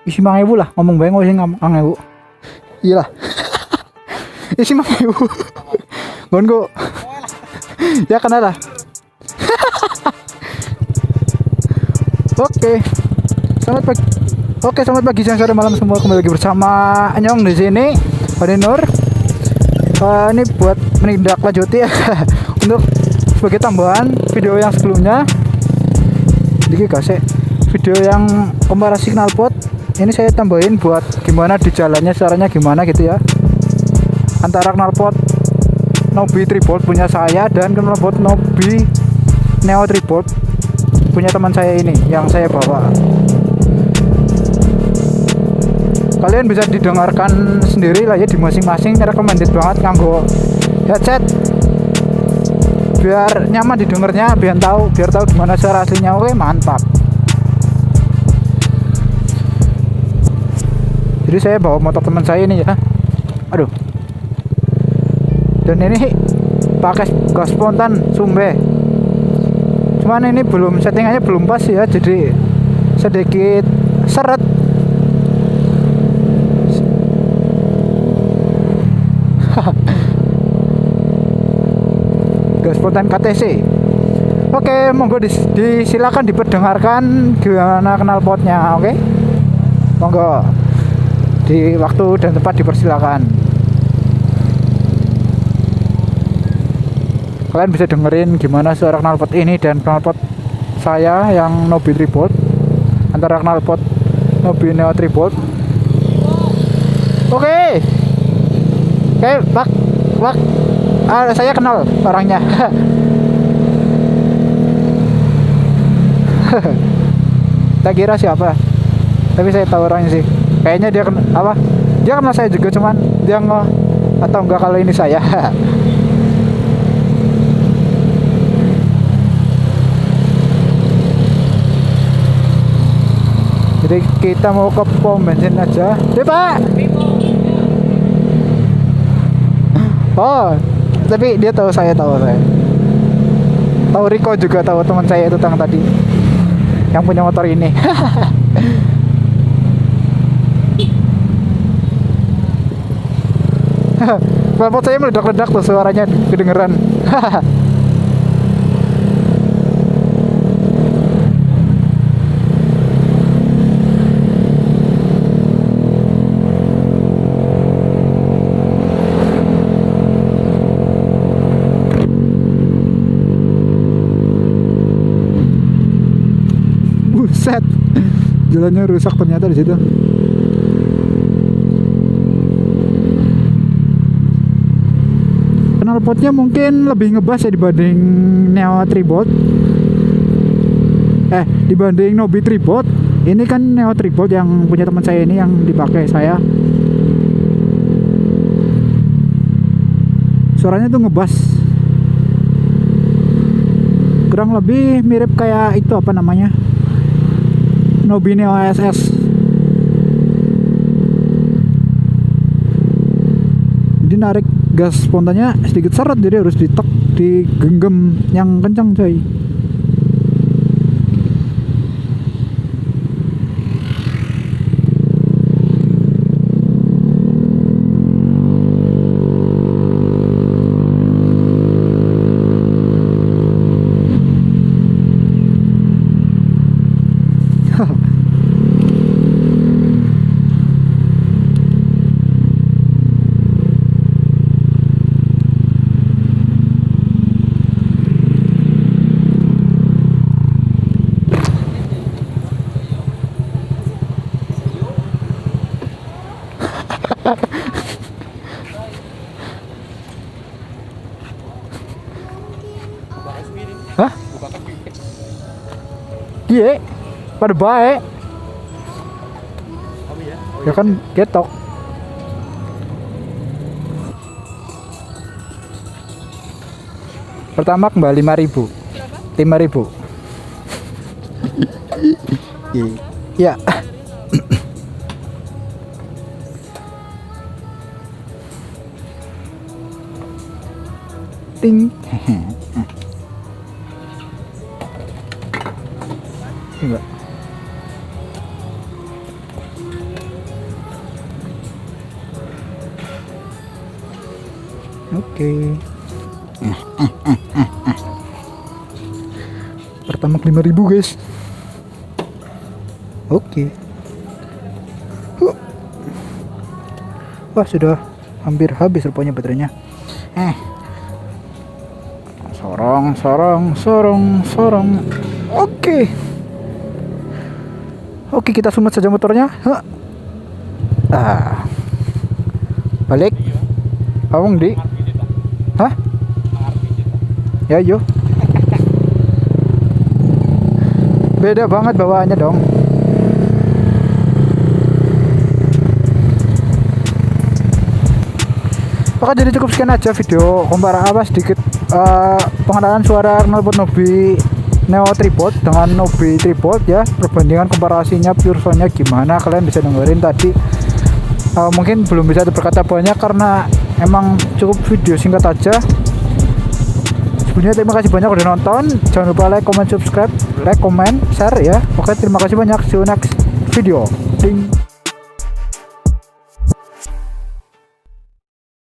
isi 5.000 lah, ngomong bae sing 5.000. Iya lah. Isi 5.000. Gonku. Ya kenal lah. Oke. Selamat pagi. Oke, selamat pagi, siang, sore, malam semua. Kembali lagi bersama Anyong di sini. Fadil Nur. Ini buat menindaklanjuti untuk sebagai tambahan video yang sebelumnya. Jadi kasih video yang komparasi knalpot. Ini saya tambahin buat gimana di jalannya, caranya gimana gitu ya. Antara knalpot Nobi Tribolt punya saya dan knalpot Nobi Neo Tribolt punya teman saya ini yang saya bawa. Kalian bisa didengarkan sendiri lah ya di masing-masing, recommended banget nganggo headset biar nyaman didengarnya, biar tahu gimana suara aslinya. Oke, mantap. Jadi saya bawa motor teman saya ini ya. Aduh. Dan ini pakai gas spontan Sumbe. Cuman ini belum, settingannya belum pas ya, jadi sedikit seret. Gas spontan KTC. Oke, monggo disilakan diperdengarkan gimana knalpotnya. Oke, monggo di waktu dan tempat dipersilakan. Kalian bisa dengerin gimana suara knalpot ini dan knalpot saya yang Nobi Tribolt, antara knalpot Nobi Neo Tribolt. Oke, Pak, saya kenal orangnya. Tak kira siapa, tapi saya tahu orangnya sih. Kayaknya dia dia kenal saya juga, cuman dia atau enggak kalau ini saya. Jadi kita mau ke pom bensin aja. Pak. Oh, tapi dia tahu saya. Tahu Riko juga, tahu teman saya itu tadi yang punya motor ini. Knalpot saya meledak-ledak tuh, suaranya kedengeran. Buset, jalannya rusak ternyata di situ. Knalpotnya mungkin lebih ngebas ya dibanding Neo Tribolt. Dibanding Nobi Tribolt. Ini kan Neo Tribolt yang punya teman saya ini yang dipakai saya. Suaranya tuh ngebas. Kurang lebih mirip kayak itu apa namanya? Nobi Neo SS. Jadi narik gas spontannya sedikit seret, jadi harus digenggam yang kencang coy. Hah? Iya, pada baik. Ya kan ketok. Pertama kembali 5.000. 5.000. Iya. Ting. Enggak. Oke. Pertama 5.000 guys. Oke. Wah sudah hampir habis rupanya baterainya. Sorong. Oke. Oke, kita sumet saja motornya. Balik. Awang di. Hah? Ya yo. Beda banget bawaannya dong. Oke, jadi cukup sekian aja video sedikit pengenalan suara knalpot Nobi Neo tripod dengan Nobi tripod ya, perbandingan komparasinya pure soundnya gimana, kalian bisa dengerin tadi. Mungkin belum bisa berkata banyak karena emang cukup video singkat aja. Sebelumnya terima kasih banyak udah nonton, jangan lupa like, comment, subscribe, share ya. Oke, terima kasih banyak, see you next video. Ding.